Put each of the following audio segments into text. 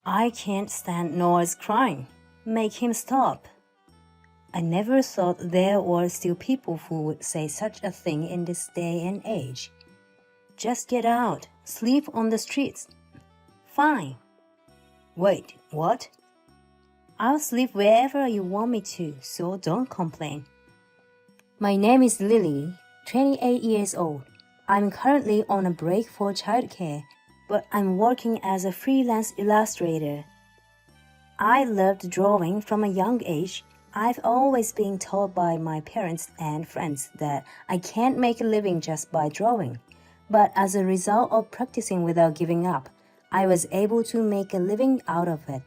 I can't stand Noah's crying. Make him stop. I never thought there were still people who would say such a thing in this day and age. Just get out. Sleep on the streets. Fine. Wait, what? I'll sleep wherever you want me to, so don't complain. My name is Lily, 28 years old. I'm currently on a break for childcare, but I'm working as a freelance illustrator. I loved drawing from a young age. I've always been told by my parents and friends that I can't make a living just by drawing. But as a result of practicing without giving up, I was able to make a living out of it.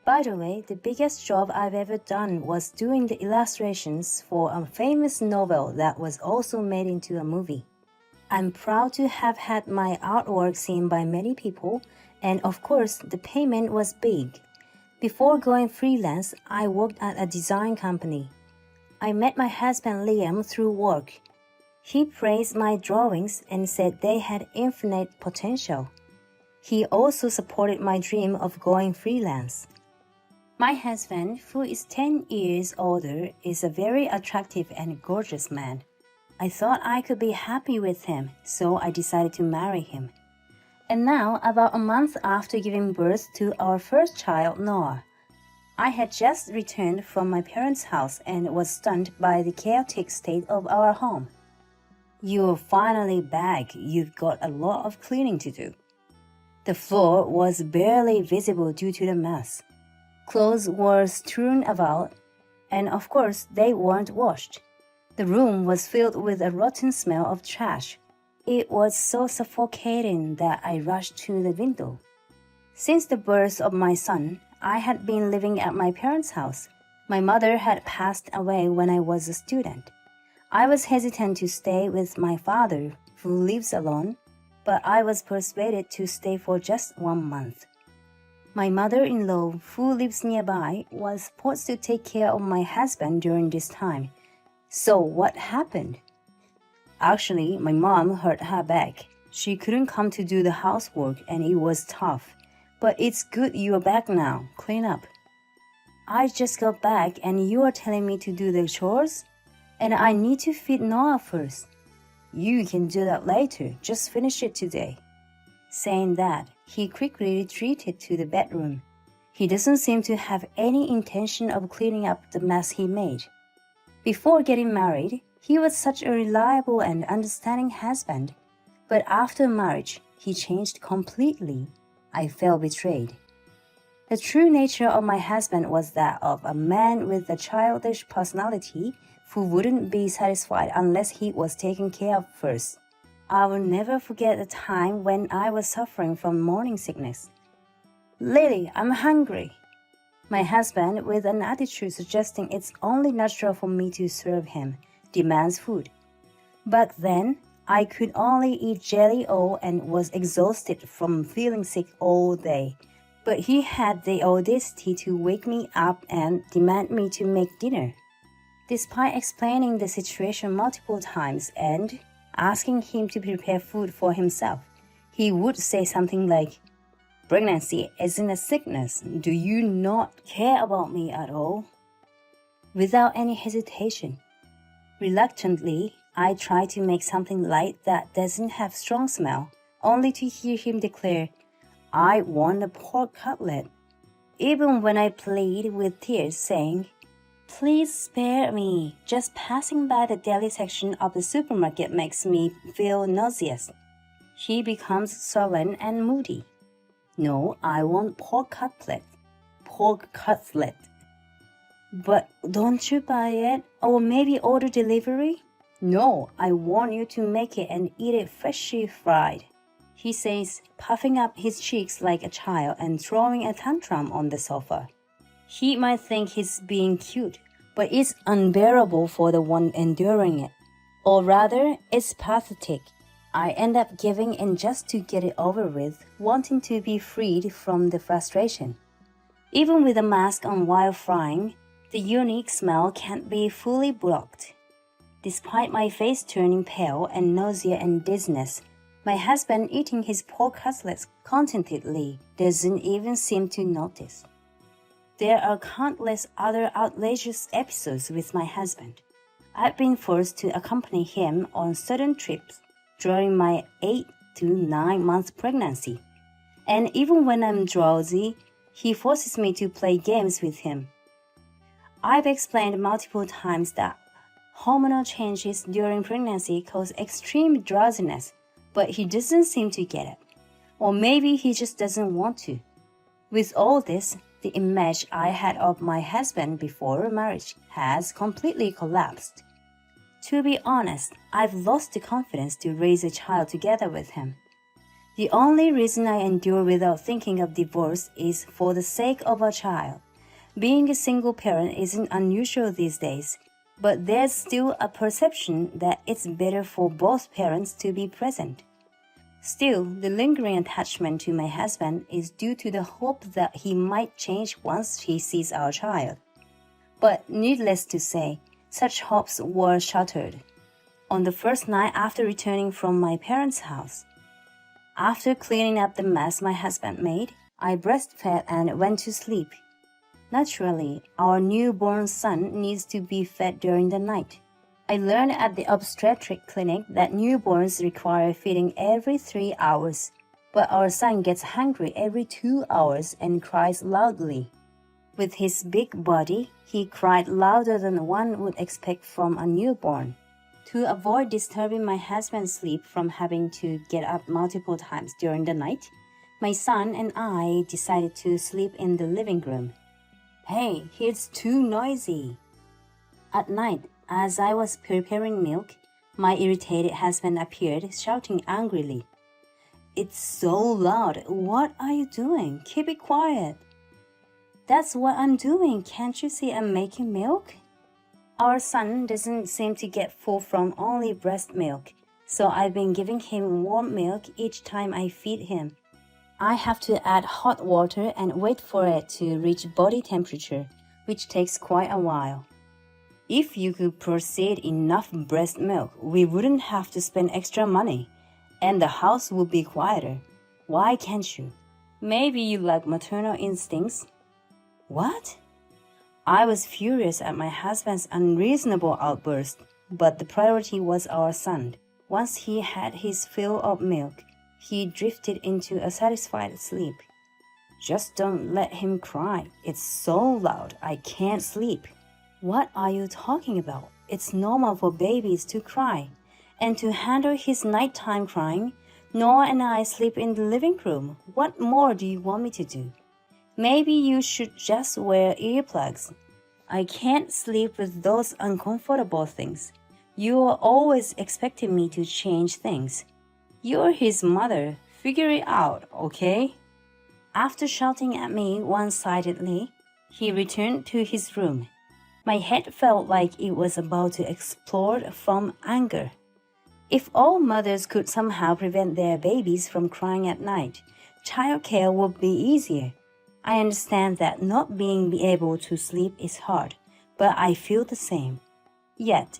By the way, the biggest job I've ever done was doing the illustrations for a famous novel that was also made into a movie. I'm proud to have had my artwork seen by many people, and of course, the payment was big. Before going freelance, I worked at a design company. I met my husband Liam through work. He praised my drawings and said they had infinite potential. He also supported my dream of going freelance. My husband, who is 10 years older, is a very attractive and gorgeous man. I thought I could be happy with him, so I decided to marry him. And now, about a month after giving birth to our first child, Noah, I had just returned from my parents' house and was stunned by the chaotic state of our home. You're finally back. You've got a lot of cleaning to do. The floor was barely visible due to the mess. Clothes were strewn about, and of course they weren't washed. The room was filled with a rotten smell of trash. It was so suffocating that I rushed to the window. Since the birth of my son, I had been living at my parents' house. My mother had passed away when I was a student. I was hesitant to stay with my father, who lives alone, but I was persuaded to stay for just 1 month. My mother-in-law, who lives nearby, was supposed to take care of my husband during this time. So what happened? Actually, my mom hurt her back. She couldn't come to do the housework and it was tough. But it's good you're back now. Clean up. I just got back and you are telling me to do the chores? And I need to feed Noah first. You can do that later. Just finish it today. Saying that, he quickly retreated to the bedroom. He doesn't seem to have any intention of cleaning up the mess he made. Before getting married, he was such a reliable and understanding husband. But after marriage, he changed completely. I felt betrayed. The true nature of my husband was that of a man with a childish personality who wouldn't be satisfied unless he was taken care of first. I will never forget the time when I was suffering from morning sickness. Lily, I'm hungry. My husband, with an attitude suggesting it's only natural for me to serve him, demands food. Back then, I could only eat Jelly-O and was exhausted from feeling sick all day. But he had the audacity to wake me up and demand me to make dinner. Despite explaining the situation multiple times and asking him to prepare food for himself, he would say something like, "Pregnancy isn't a sickness. Do you not care about me at all?" Without any hesitation. Reluctantly, I tried to make something light that doesn't have strong smell, only to hear him declare, "I want a pork cutlet." Even when I plead with tears, saying, "Please spare me. Just passing by the deli section of the supermarket makes me feel nauseous." He becomes sullen and moody. "No, I want pork cutlet." Pork cutlet. "But don't you buy it? Or maybe order delivery?" "No, I want you to make it and eat it freshly fried," he says, puffing up his cheeks like a child and throwing a tantrum on the sofa. He might think he's being cute, but it's unbearable for the one enduring it. Or rather, it's pathetic. I end up giving in just to get it over with, wanting to be freed from the frustration. Even with a mask on while frying, the unique smell can't be fully blocked. Despite my face turning pale and nausea and dizziness, My husband, eating his pork cutlets contentedly, doesn't even seem to notice. There are countless other outrageous episodes with my husband. I've been forced to accompany him on certain trips during my 8 to 9 month pregnancy. And even when I'm drowsy, he forces me to play games with him. I've explained multiple times that hormonal changes during pregnancy cause extreme drowsiness, but he doesn't seem to get it. Or maybe he just doesn't want to. With all this, the image I had of my husband before marriage has completely collapsed. To be honest, I've lost the confidence to raise a child together with him. The only reason I endure without thinking of divorce is for the sake of a child. Being a single parent isn't unusual these days, but there's still a perception that it's better for both parents to be present. Still, the lingering attachment to my husband is due to the hope that he might change once he sees our child. But needless to say, such hopes were shattered. On the first night after returning from my parents' house, after cleaning up the mess my husband made, I breastfed and went to sleep. Naturally, our newborn son needs to be fed during the night. I learned at the obstetric clinic that newborns require feeding every 3 hours, but our son gets hungry every 2 hours and cries loudly. With his big body, he cried louder than one would expect from a newborn. To avoid disturbing my husband's sleep from having to get up multiple times during the night, my son and I decided to sleep in the living room. Hey, it's too noisy. At night, as I was preparing milk, my irritated husband appeared, shouting angrily, "It's so loud. What are you doing? Keep it quiet." "That's what I'm doing. Can't you see I'm making milk?" Our son doesn't seem to get full from only breast milk, so I've been giving him warm milk each time I feed him. I have to add hot water and wait for it to reach body temperature, which takes quite a while. If you could provide enough breast milk, we wouldn't have to spend extra money, and the house would be quieter. Why can't you? Maybe you lack maternal instincts? What? I was furious at my husband's unreasonable outburst, but the priority was our son. Once he had his fill of milk, he drifted into a satisfied sleep. "Just don't let him cry. It's so loud, I can't sleep." "What are you talking about? It's normal for babies to cry. And to handle his nighttime crying, Noah and I sleep in the living room. What more do you want me to do? Maybe you should just wear earplugs." "I can't sleep with those uncomfortable things. You are always expecting me to change things. You're his mother. Figure it out, okay?" After shouting at me one-sidedly, he returned to his room. My head felt like it was about to explode from anger. If all mothers could somehow prevent their babies from crying at night, childcare would be easier. I understand that not being able to sleep is hard, but I feel the same. Yet,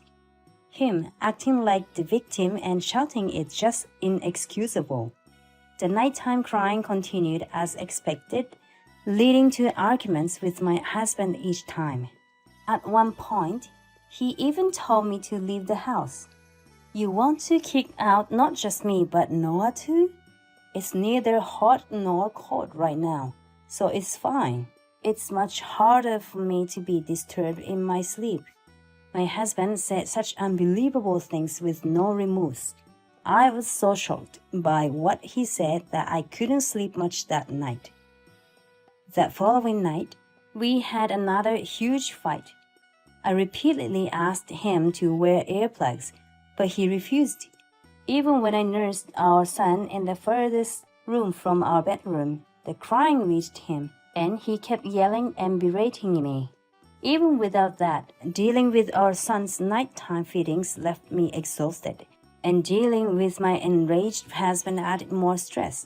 him acting like the victim and shouting is just inexcusable. The nighttime crying continued as expected, leading to arguments with my husband each time. At one point, he even told me to leave the house. "You want to kick out not just me, but Noah too? It's neither hot nor cold right now, so it's fine. It's much harder for me to be disturbed in my sleep." My husband said such unbelievable things with no remorse. I was so shocked by what he said that I couldn't sleep much that night. That following night, we had another huge fight. I repeatedly asked him to wear earplugs, but he refused. Even when I nursed our son in the furthest room from our bedroom, the crying reached him, and he kept yelling and berating me. Even without that, dealing with our son's nighttime feedings left me exhausted, and dealing with my enraged husband added more stress.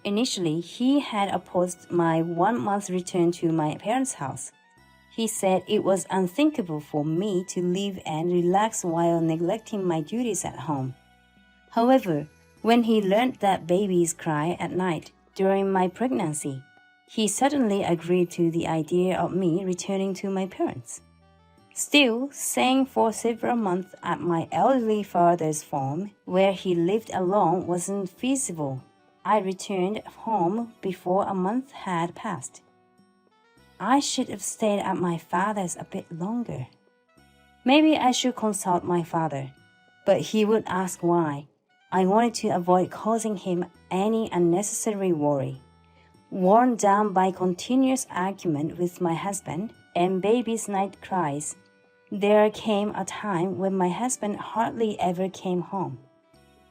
Initially, he had opposed my 1-month return to my parents' house. He said it was unthinkable for me to live and relax while neglecting my duties at home. However, When he learned that babies cry at night during my pregnancy, he suddenly agreed to the idea of me returning to my parents. Still, staying for several months at my elderly father's farm, where he lived alone, wasn't feasible. I returned home before a month had passed. I should have stayed at my father's a bit longer. Maybe I should consult my father, but he would ask why. I wanted to avoid causing him any unnecessary worry. Worn down by continuous argument with my husband and baby's night cries, there came a time when my husband hardly ever came home.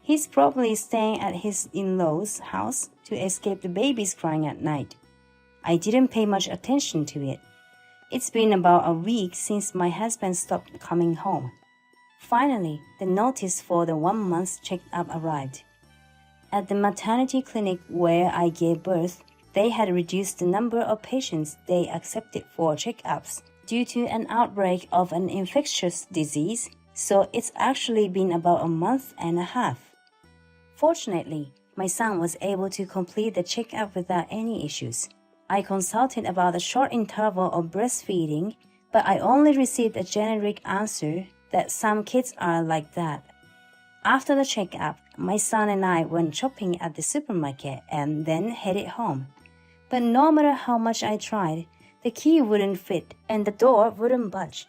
He's probably staying at his in-laws' house to escape the babies crying at night. I didn't pay much attention to it. It's been about a week since my husband stopped coming home. Finally, the notice for the 1-month checkup arrived. At the maternity clinic where I gave birth, they had reduced the number of patients they accepted for checkups due to an outbreak of an infectious disease, so it's actually been about a month and a half. Fortunately, my son was able to complete the checkup without any issues. I consulted about the short interval of breastfeeding, but I only received a generic answer that some kids are like that. After the checkup, my son and I went shopping at the supermarket and then headed home. But no matter how much I tried, the key wouldn't fit and the door wouldn't budge.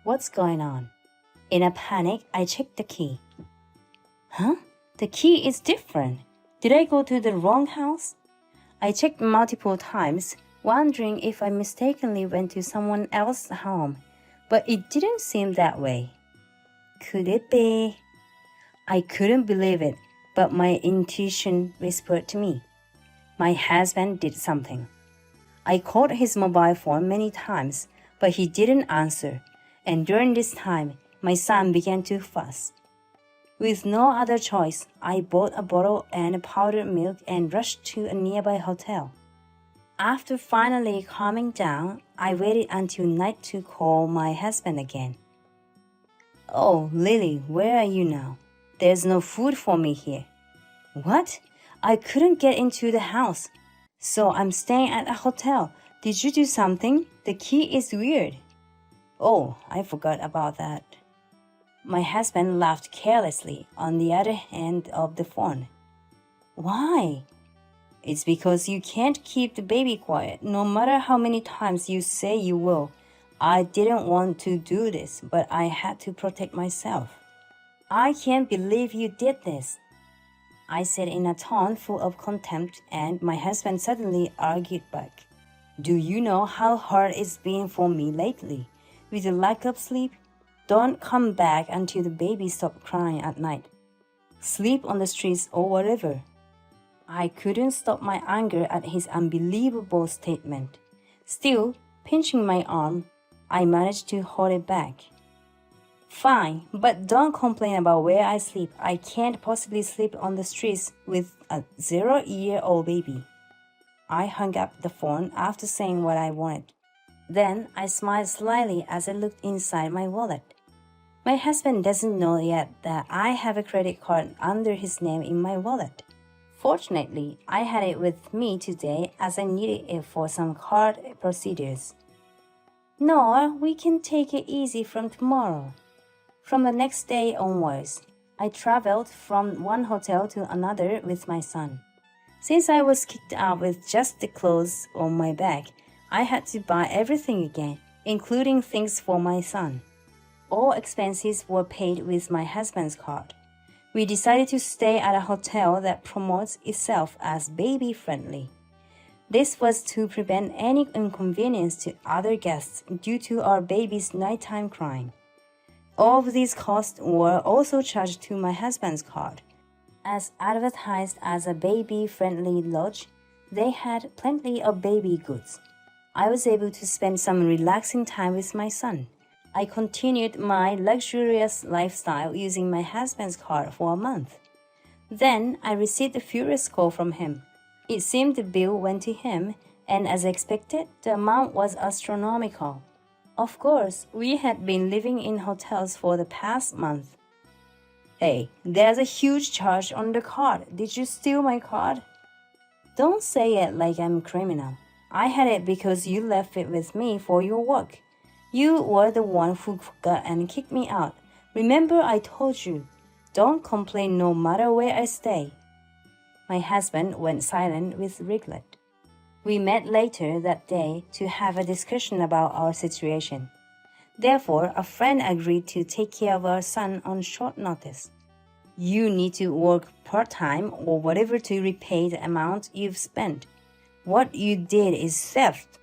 What's going on? In a panic, I checked the key. Huh? The key is different. Did I go to the wrong house? I checked multiple times, wondering if I mistakenly went to someone else's home, but it didn't seem that way. Could it be? I couldn't believe it, but my intuition whispered to me. My husband did something. I called his mobile phone many times, but he didn't answer, and during this time, my son began to fuss. With no other choice, I bought a bottle and powdered milk and rushed to a nearby hotel. After finally calming down, I waited until night to call my husband again. Oh, Lily, where are you now? There's no food for me here. What? I couldn't get into the house, so I'm staying at a hotel. Did you do something? The key is weird. Oh, I forgot about that. My husband laughed carelessly on the other end of the phone. Why? It's because you can't keep the baby quiet, no matter how many times you say you will. I didn't want to do this, but I had to protect myself. I can't believe you did this, I said in a tone full of contempt, and my husband suddenly argued back. Do you know how hard it's been for me lately? With the lack of sleep? Don't come back until the baby stops crying at night. Sleep on the streets or whatever. I couldn't stop my anger at his unbelievable statement. Still, pinching my arm, I managed to hold it back. Fine, but don't complain about where I sleep. I can't possibly sleep on the streets with a 0-year-old baby. I hung up the phone after saying what I wanted. Then I smiled slyly as I looked inside my wallet. My husband doesn't know yet that I have a credit card under his name in my wallet. Fortunately, I had it with me today as I needed it for some card procedures. No, we can take it easy from tomorrow. From the next day onwards, I traveled from one hotel to another with my son. Since I was kicked out with just the clothes on my back, I had to buy everything again, including things for my son. All expenses were paid with my husband's card. We decided to stay at a hotel that promotes itself as baby-friendly. This was to prevent any inconvenience to other guests due to our baby's nighttime crying. All of these costs were also charged to my husband's card. As advertised as a baby-friendly lodge, they had plenty of baby goods. I was able to spend some relaxing time with my son. I continued my luxurious lifestyle using my husband's card for a month. Then I received a furious call from him. It seemed the bill went to him, and as expected, the amount was astronomical. Of course, we had been living in hotels for the past month. Hey, there's a huge charge on the card. Did you steal my card? Don't say it like I'm a criminal. I had it because you left it with me for your work. You were the one who forgot and kicked me out. Remember I told you, don't complain no matter where I stay. My husband went silent with regret. We met later that day to have a discussion about our situation. Therefore, a friend agreed to take care of our son on short notice. You need to work part-time or whatever to repay the amount you've spent. What you did is theft.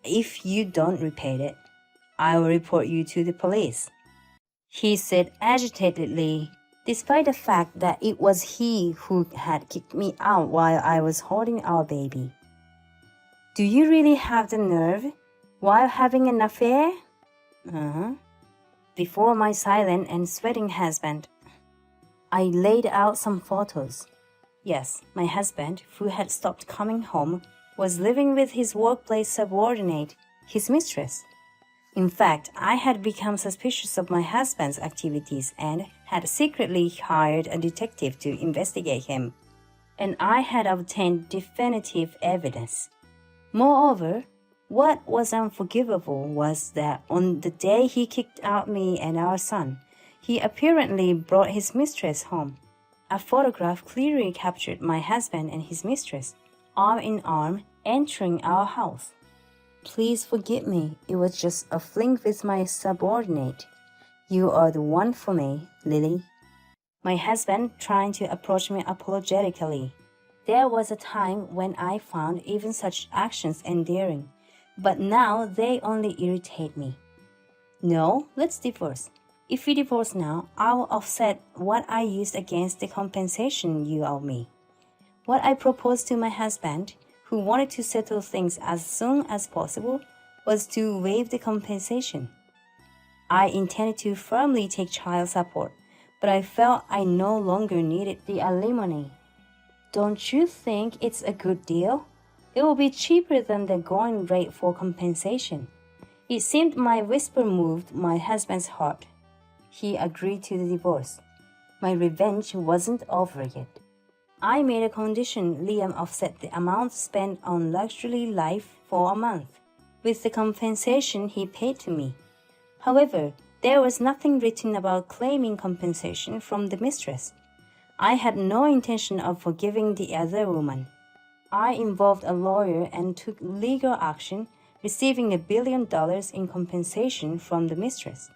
If you don't repay it, I will report you to the police, he said agitatedly, despite the fact that it was he who had kicked me out while I was holding our baby. Do you really have the nerve? While having an affair? Before my silent and sweating husband, I laid out some photos. Yes, my husband, who had stopped coming home, was living with his workplace subordinate, his mistress. In fact, I had become suspicious of my husband's activities and had secretly hired a detective to investigate him. And I had obtained definitive evidence. Moreover, what was unforgivable was that on the day he kicked out me and our son, he apparently brought his mistress home. A photograph clearly captured my husband and his mistress, arm in arm, entering our house. Please forgive me, it was just a fling with my subordinate. You are the one for me, Lily. My husband trying to approach me apologetically. There was a time when I found even such actions endearing, but now they only irritate me. No, let's divorce. If we divorce now, I will offset what I used against the compensation you owe me. What I proposed to my husband, who wanted to settle things as soon as possible, was to waive the compensation. I intended to firmly take child support, but I felt I no longer needed the alimony. Don't you think it's a good deal? It will be cheaper than the going rate for compensation. It seemed my whisper moved my husband's heart. He agreed to the divorce. My revenge wasn't over yet. I made a condition Liam offset the amount spent on luxury life for a month, with the compensation he paid to me. However, there was nothing written about claiming compensation from the mistress. I had no intention of forgiving the other woman. I involved a lawyer and took legal action, receiving $1 billion in compensation from the mistress.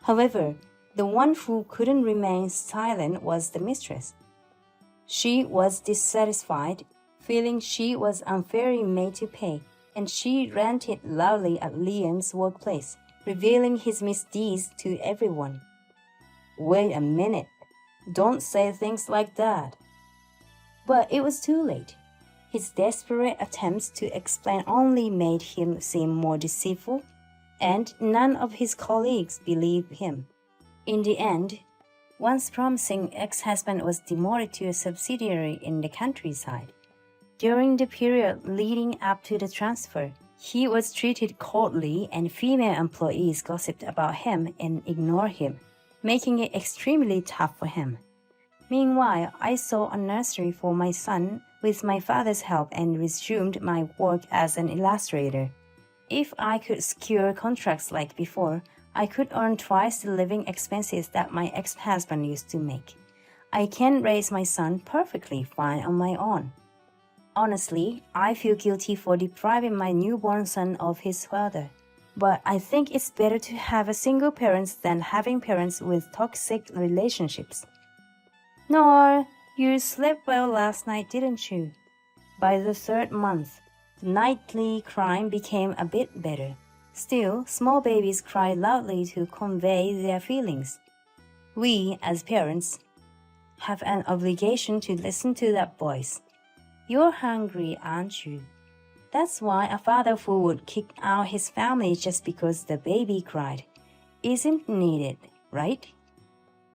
However, the one who couldn't remain silent was the mistress. She was dissatisfied, feeling she was unfairly made to pay, and she ranted loudly at Liam's workplace, revealing his misdeeds to everyone. Wait a minute. Don't say things like that. But it was too late. His desperate attempts to explain only made him seem more deceitful, and none of his colleagues believed him. In the end, once promising ex-husband was demoted to a subsidiary in the countryside. During the period leading up to the transfer, he was treated coldly and female employees gossiped about him and ignored him, making it extremely tough for him. Meanwhile, I saw a nursery for my son with my father's help and resumed my work as an illustrator. If I could secure contracts like before, I could earn twice the living expenses that my ex-husband used to make. I can raise my son perfectly fine on my own. Honestly, I feel guilty for depriving my newborn son of his father. But I think it's better to have a single parent than having parents with toxic relationships. Nor, you slept well last night, didn't you? By the third month, the nightly crying became a bit better. Still, small babies cry loudly to convey their feelings. We, as parents, have an obligation to listen to that voice. You're hungry, aren't you? That's why a father who would kick out his family just because the baby cried isn't needed, right?